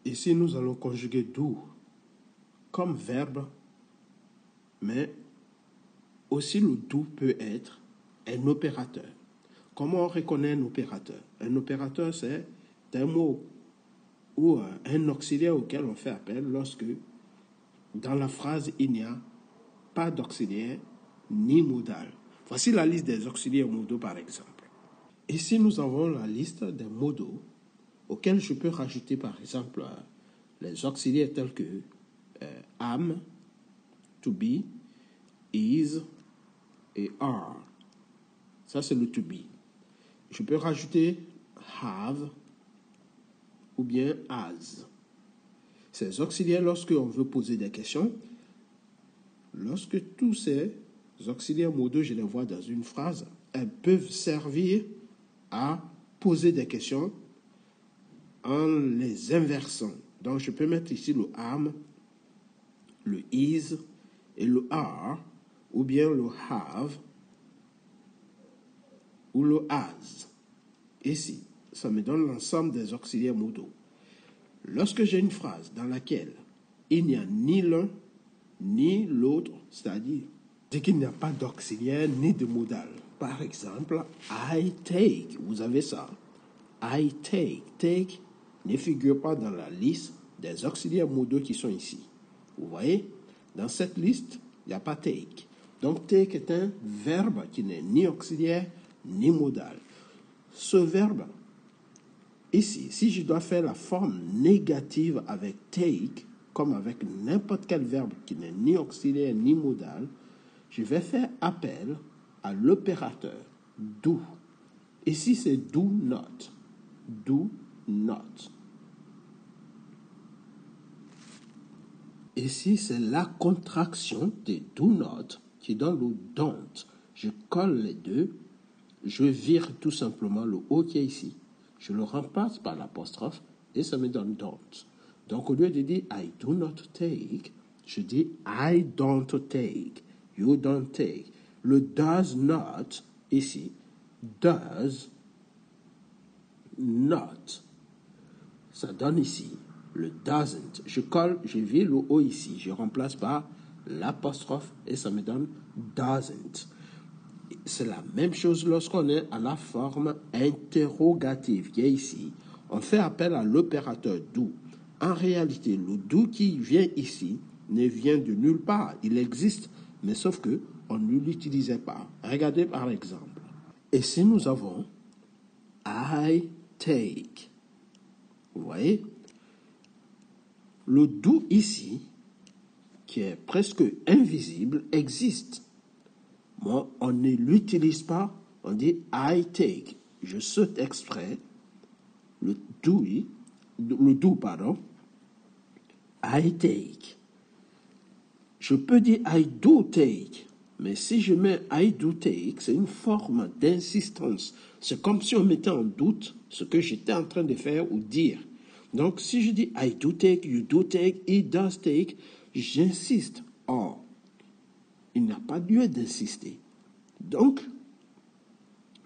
Ici, nous allons conjuguer do comme verbe, mais aussi le do peut être un opérateur. Comment on reconnaît un opérateur? Un opérateur, c'est un mot ou un auxiliaire auquel on fait appel lorsque dans la phrase, il n'y a pas d'auxiliaire ni modal. Voici la liste des auxiliaires modaux, par exemple. Ici, nous avons la liste des modaux auxquels je peux rajouter, par exemple, les auxiliaires tels que am, to be, is et are. Ça, c'est le to be. Je peux rajouter have ou bien as. Ces auxiliaires, lorsque on veut poser des questions, lorsque tous ces auxiliaires modaux, je les vois dans une phrase, elles peuvent servir à poser des questions en les inversant. Donc, je peux mettre ici le am, le is et le are, ou bien le have ou le has. Ici, ça me donne l'ensemble des auxiliaires modaux. Lorsque j'ai une phrase dans laquelle il n'y a ni l'un ni l'autre, c'est-à-dire qu'il n'y a pas d'auxiliaire ni de modal. Par exemple, I take, vous avez ça. I take. Take ne figure pas dans la liste des auxiliaires modaux qui sont ici. Vous voyez, dans cette liste, il n'y a pas take. Donc, take est un verbe qui n'est ni auxiliaire ni modal. Ce verbe, ici, si je dois faire la forme négative avec take, comme avec n'importe quel verbe qui n'est ni auxiliaire ni modal, je vais faire appel à l'opérateur do. Ici, c'est do not. Do not. Ici, c'est la contraction de do not qui donne le don't. Je colle les deux, je vire tout simplement le O qui est ici. Je le remplace par l'apostrophe et ça me donne don't. Donc, au lieu de dire I do not take, je dis I don't take. You don't take. Le does not, ici, does not. Ça donne ici le doesn't. Je colle, je vire le O ici. Je remplace par l'apostrophe et ça me donne doesn't. C'est la même chose lorsqu'on est à la forme interrogative qui est ici. On fait appel à l'opérateur do. En réalité, le do qui vient ici ne vient de nulle part. Il existe, mais sauf que on ne l'utilisait pas. Regardez par exemple. Et si nous avons I take, vous voyez, le do ici, qui est presque invisible, existe. Moi, on ne l'utilise pas, on dit I take. Je saute exprès le do, pardon, I take. Je peux dire I do take, mais si je mets I do take, c'est une forme d'insistance. C'est comme si on mettait en doute ce que j'étais en train de faire ou dire. Donc, si je dis I do take, you do take, he does take, j'insiste. Or, il n'y a pas lieu d'insister. Donc,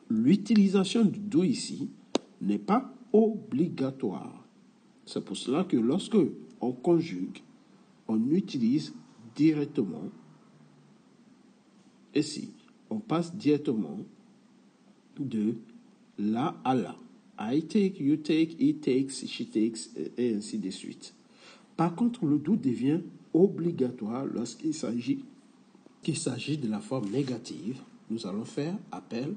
l'utilisation du do ici n'est pas obligatoire. C'est pour cela que lorsque on conjugue, on utilise directement. Ici, on passe directement de là à là. I take, you take, he takes, she takes, et ainsi de suite. Par contre, le do devient obligatoire lorsqu'il s'agit de la forme négative. Nous allons faire appel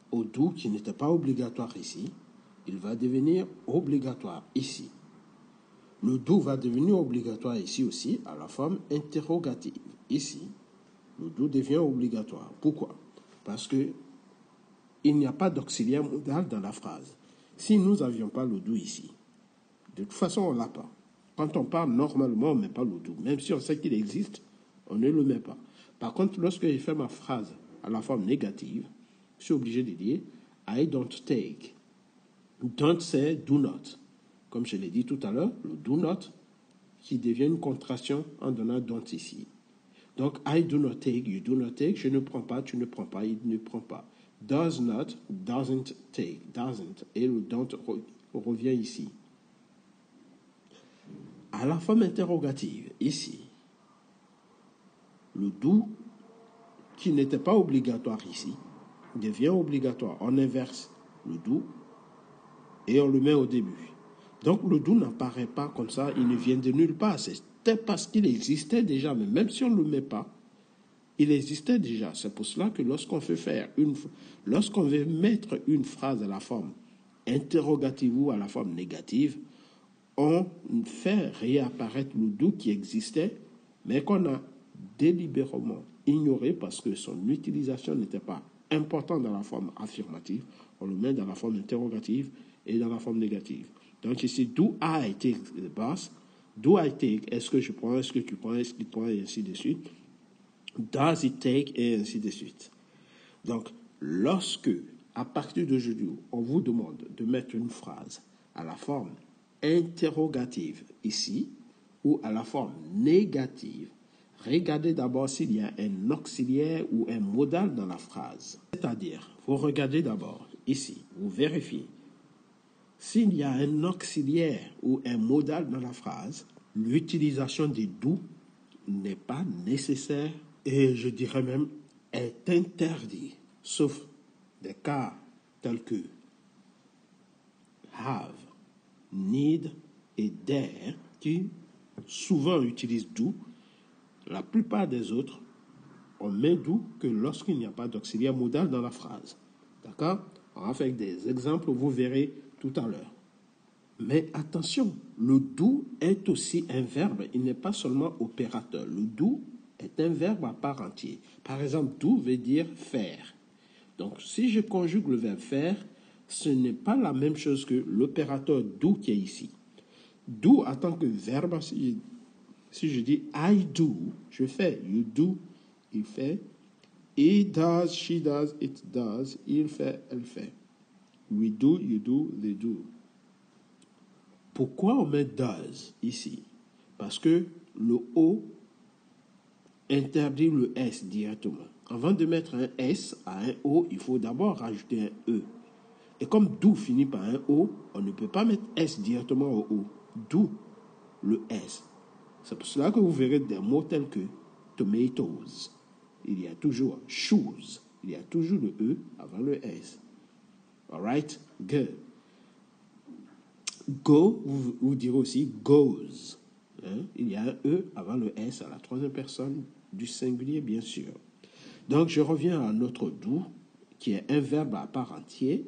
au do qui n'était pas obligatoire ici. Il va devenir obligatoire ici. Le do va devenir obligatoire ici aussi à la forme interrogative. Ici, le do devient obligatoire. Pourquoi? Parce que il n'y a pas d'auxiliaire modal dans la phrase. Si nous n'avions pas le do ici, de toute façon, on ne l'a pas. Quand on parle normalement, on ne met pas le do. Même si on sait qu'il existe, on ne le met pas. Par contre, lorsque je fais ma phrase à la forme négative, je suis obligé de dire I don't take. Don't, c'est do not. Comme je l'ai dit tout à l'heure, le do not qui devient une contraction en donnant don't ici. Donc, I do not take, you do not take, je ne prends pas, tu ne prends pas, il ne prend pas. Does not, doesn't take, doesn't. Et le don't revient ici. À la forme interrogative, ici, le do, qui n'était pas obligatoire ici, devient obligatoire. On inverse le do et on le met au début. Donc le do n'apparaît pas comme ça, il ne vient de nulle part. C'était parce qu'il existait déjà, mais même si on ne le met pas, il existait déjà. C'est pour cela que lorsqu'on veut mettre une phrase à la forme interrogative ou à la forme négative, on fait réapparaître le do qui existait, mais qu'on a délibérément ignoré parce que son utilisation n'était pas importante dans la forme affirmative. On le met dans la forme interrogative et dans la forme négative. Donc ici, do I take the bus? Do I take? Est-ce que je prends? Est-ce que tu prends? Est-ce qu'il prend? Et ainsi de suite. Does it take? Et ainsi de suite. Donc, lorsque, à partir d'aujourd'hui, on vous demande de mettre une phrase à la forme interrogative ici, ou à la forme négative, regardez d'abord s'il y a un auxiliaire ou un modal dans la phrase. C'est-à-dire, vous regardez d'abord ici, vous vérifiez. S'il y a un auxiliaire ou un modal dans la phrase, l'utilisation du do n'est pas nécessaire et je dirais même est interdit, sauf des cas tels que have, need et dare qui souvent utilisent do. La plupart des autres, on met do que lorsqu'il n'y a pas d'auxiliaire modal dans la phrase. D'accord? On va faire des exemples, vous verrez tout à l'heure. Mais attention, le do est aussi un verbe, il n'est pas seulement opérateur. Le do est un verbe à part entière. Par exemple, do veut dire faire. Donc, si je conjugue le verbe faire, ce n'est pas la même chose que l'opérateur do qui est ici. Do en tant que verbe, si je dis I do, je fais. You do, il fait. He does, she does, it does. Il fait, elle fait. We do, you do, they do. Pourquoi on met does ici? Parce que le O interdit le S directement. Avant de mettre un S à un O, il faut d'abord rajouter un E. Et comme do finit par un O, on ne peut pas mettre S directement au O. Do le S. C'est pour cela que vous verrez des mots tels que tomatoes. Il y a toujours shoes. Il y a toujours le E avant le S. Alright? Good. Go, vous direz aussi goes. Il y a un E avant le S à la troisième personne du singulier, bien sûr. Donc, je reviens à notre do, qui est un verbe à part entière.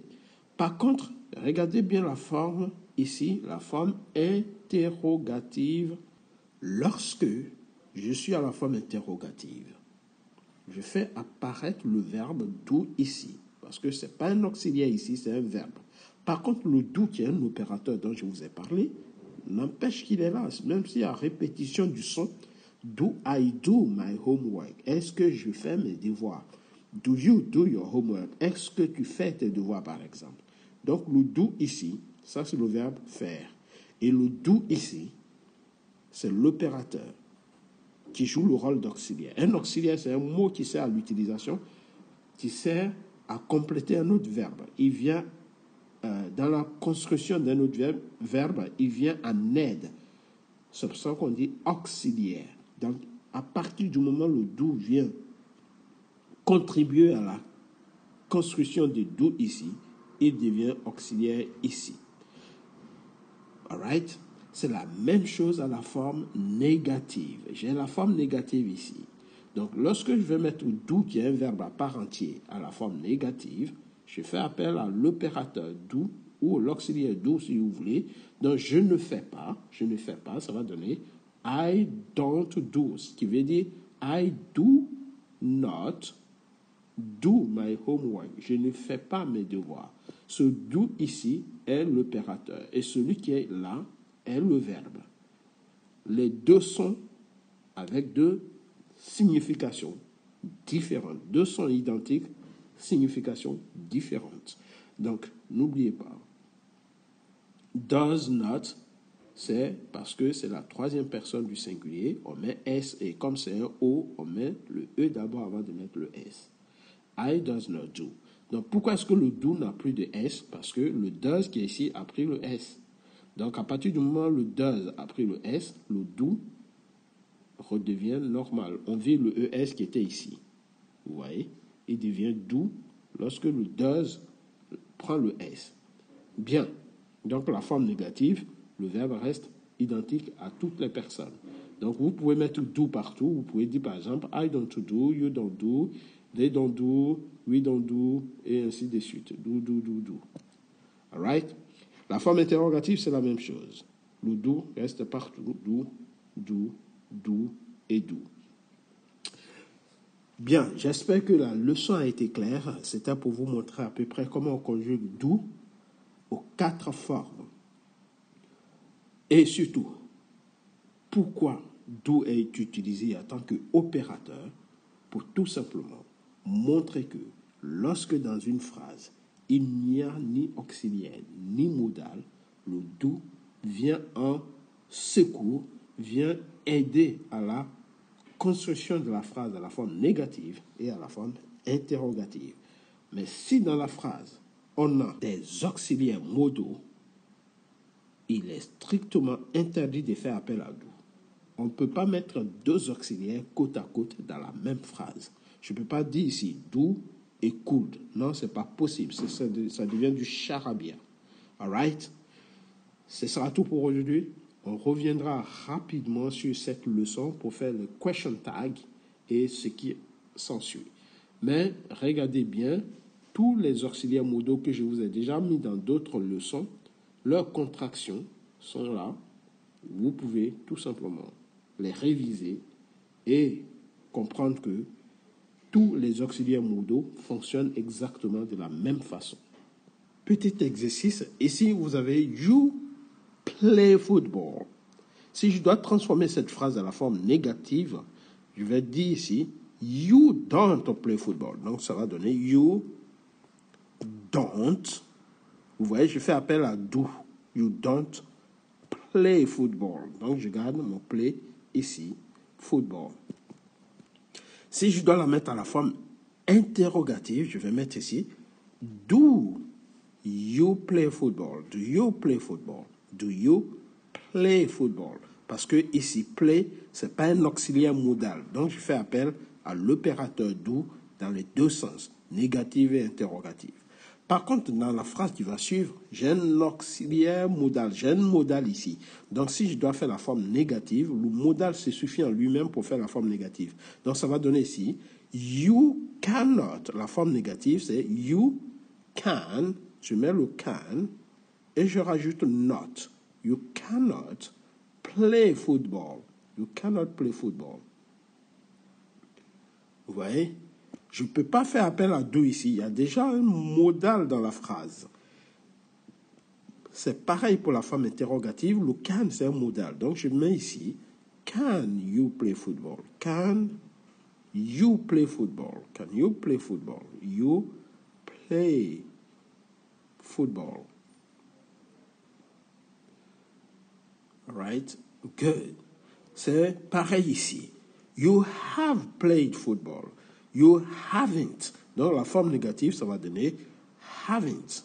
Par contre, regardez bien la forme ici, la forme interrogative. Lorsque je suis à la forme interrogative, je fais apparaître le verbe do ici, parce que ce n'est pas un auxiliaire ici, c'est un verbe. Par contre, le do, qui est un opérateur dont je vous ai parlé, n'empêche qu'il est là, même s'il y a répétition du son. Do I do my homework? Est-ce que je fais mes devoirs? Do you do your homework? Est-ce que tu fais tes devoirs, par exemple? Donc, le do ici, ça c'est le verbe faire. Et le do ici, c'est l'opérateur qui joue le rôle d'auxiliaire. Un auxiliaire, c'est un mot qui sert à l'utilisation, qui sert à compléter un autre verbe. Il vient dans la construction d'un autre verbe, il vient en aide. C'est pour ça qu'on dit auxiliaire. Donc, à partir du moment où le do vient contribuer à la construction du do ici, il devient auxiliaire ici. Alright? C'est la même chose à la forme négative. J'ai la forme négative ici. Donc, lorsque je vais mettre do, qui est un verbe à part entière, à la forme négative, je fais appel à l'opérateur do ou l'auxiliaire do, si vous voulez. Donc, je ne fais pas, ça va donner I don't do, ce qui veut dire I do not do my homework. Je ne fais pas mes devoirs. Ce do ici est l'opérateur et celui qui est là est le verbe. Les deux sont avec deux significations différentes. Deux sont identiques, significations différentes. Donc, n'oubliez pas. Does not, c'est parce que c'est la troisième personne du singulier. On met S et comme c'est un O, on met le E d'abord avant de mettre le S. I does not do. Donc, pourquoi est-ce que le do n'a plus de S? Parce que le does qui est ici a pris le S. Donc, à partir du moment où le does a pris le S, le do redevient normal. On vit le ES qui était ici. Vous voyez? Il devient do lorsque le does prend le S. Bien. Donc, la forme négative, le verbe reste identique à toutes les personnes. Donc, vous pouvez mettre do partout. Vous pouvez dire, par exemple, I don't do, you don't do, they don't do, we don't do, et ainsi de suite. Do. All right? La forme interrogative, c'est la même chose. Le do reste partout. Do et do. Bien, j'espère que la leçon a été claire. C'était pour vous montrer à peu près comment on conjugue do aux 4 formes. Et surtout, pourquoi do est utilisé en tant qu'opérateur pour tout simplement montrer que lorsque dans une phrase, il n'y a ni auxiliaire ni modal, le do vient en secours, vient aider à la construction de la phrase à la forme négative et à la forme interrogative. Mais si dans la phrase, on a des auxiliaires modaux, il est strictement interdit de faire appel à do. On ne peut pas mettre 2 auxiliaires côte à côte dans la même phrase. Je ne peux pas dire ici do et could. Non, ce n'est pas possible. Ça devient du charabia. All right? Ce sera tout pour aujourd'hui. On reviendra rapidement sur cette leçon pour faire le question tag et ce qui s'ensuit. Mais regardez bien, tous les auxiliaires modaux que je vous ai déjà mis dans d'autres leçons, leurs contractions sont là. Vous pouvez tout simplement les réviser et comprendre que tous les auxiliaires modaux fonctionnent exactement de la même façon. Petit exercice, ici vous avez you play football. Si je dois transformer cette phrase à la forme négative, je vais dire ici you don't play football. Donc ça va donner you don't. Vous voyez, je fais appel à do. You don't play football. Donc je garde mon play ici, football. Si je dois la mettre à la forme interrogative, je vais mettre ici do you play football? Do you play football? Do you play football? Parce que ici, play, ce n'est pas un auxiliaire modal. Donc, je fais appel à l'opérateur do dans les 2 sens, négatif et interrogatif. Par contre, dans la phrase qui va suivre, j'ai un auxiliaire modal, j'ai un modal ici. Donc, si je dois faire la forme négative, le modal se suffit en lui-même pour faire la forme négative. Donc, ça va donner ici, you cannot. La forme négative, c'est you can. Je mets le can et je rajoute not. You cannot play football. You cannot play football. Vous voyez? Je ne peux pas faire appel à do ici. Il y a déjà un modal dans la phrase. C'est pareil pour la forme interrogative. Le can, c'est un modal. Donc, je mets ici can you play football? Can you play football? Can you play football? You play football. All right? Good. C'est pareil ici. You have played football. You haven't. Donc, la forme négative, ça va donner haven't.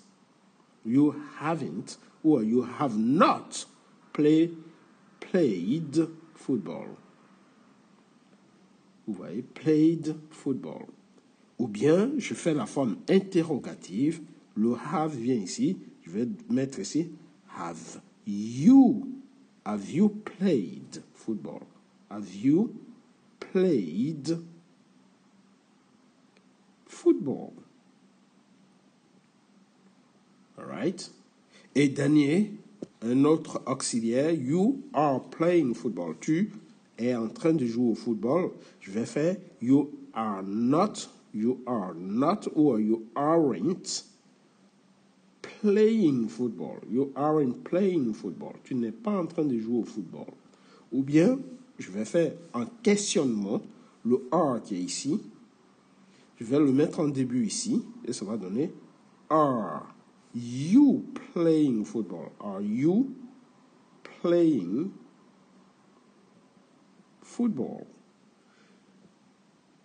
You haven't or you have not played football. Vous voyez, played football. Ou bien, je fais la forme interrogative. Le have vient ici. Je vais mettre ici have. Have you played football? Have you played football? All right? Et dernier, un autre auxiliaire, you are playing football. Tu es en train de jouer au football. Je vais faire you are not, or you aren't playing football. You aren't playing football. Tu n'es pas en train de jouer au football. Ou bien, je vais faire un questionnement, le are qui est ici. Je vais le mettre en début ici, et ça va donner are you playing football? Are you playing football?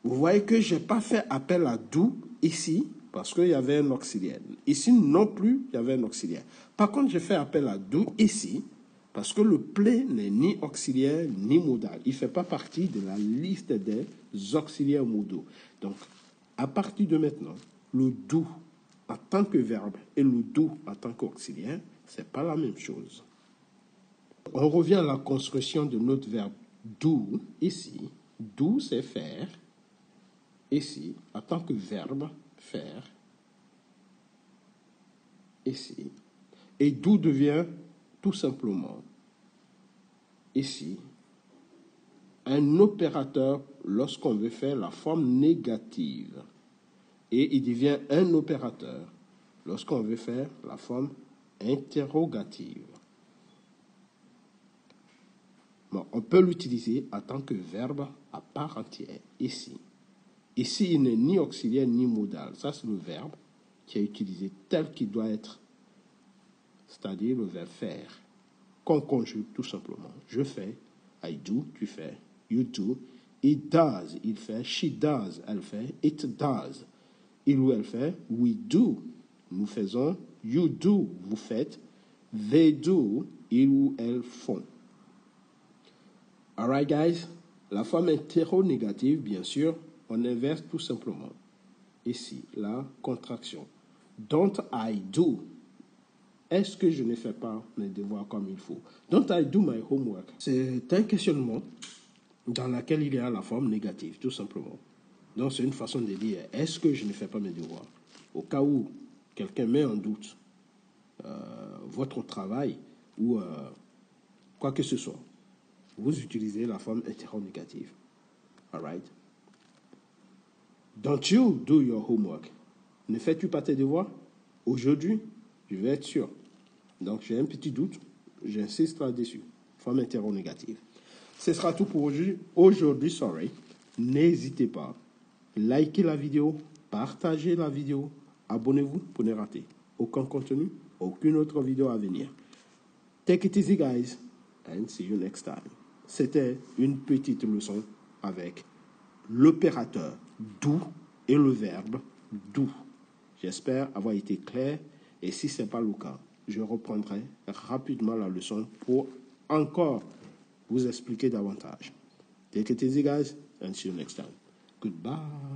Vous voyez que je n'ai pas fait appel à do ici, parce qu'il y avait un auxiliaire. Ici non plus, il y avait un auxiliaire. Par contre, je fais appel à do ici, parce que le play n'est ni auxiliaire ni modal. Il ne fait pas partie de la liste des auxiliaires modaux. Donc, à partir de maintenant, le do en tant que verbe et le do en tant qu'auxiliaire, ce n'est pas la même chose. On revient à la construction de notre verbe do ici. Do, c'est faire. Ici, en tant que verbe, faire. Ici. Et do devient tout simplement, ici, un opérateur lorsqu'on veut faire la forme négative. Et il devient un opérateur lorsqu'on veut faire la forme interrogative. Bon, on peut l'utiliser en tant que verbe à part entière, ici. Ici, il n'est ni auxiliaire ni modal. Ça, c'est le verbe qui est utilisé tel qu'il doit être, c'est-à-dire le verbe faire, qu'on conjugue tout simplement. Je fais, I do, tu fais, you do, it does, il fait, she does, elle fait, it does. Il ou elle fait, we do, nous faisons, you do, vous faites, they do, ils ou elles font. Alright, guys? La forme hétéronégative, bien sûr, on inverse tout simplement. Ici, la contraction. Don't I do? Est-ce que je ne fais pas mes devoirs comme il faut? Don't I do my homework? C'est un questionnement dans lequel il y a la forme négative, tout simplement. Donc, c'est une façon de dire, est-ce que je ne fais pas mes devoirs? Au cas où quelqu'un met en doute votre travail ou quoi que ce soit, vous utilisez la forme hétéronégative. All right? Don't you do your homework? Ne fais-tu pas tes devoirs? Aujourd'hui, je vais être sûr. Donc, j'ai un petit doute. J'insiste là-dessus. Forme hétéronégative. Ce sera tout pour aujourd'hui. N'hésitez pas. Likez la vidéo. Partagez la vidéo. Abonnez-vous pour ne rater aucun contenu, aucune autre vidéo à venir. Take it easy, guys. And see you next time. C'était une petite leçon avec l'opérateur do et le verbe do. J'espère avoir été clair et si ce n'est pas le cas, je reprendrai rapidement la leçon pour encore vous expliquer davantage. Take it easy, guys, and see you next time. Goodbye.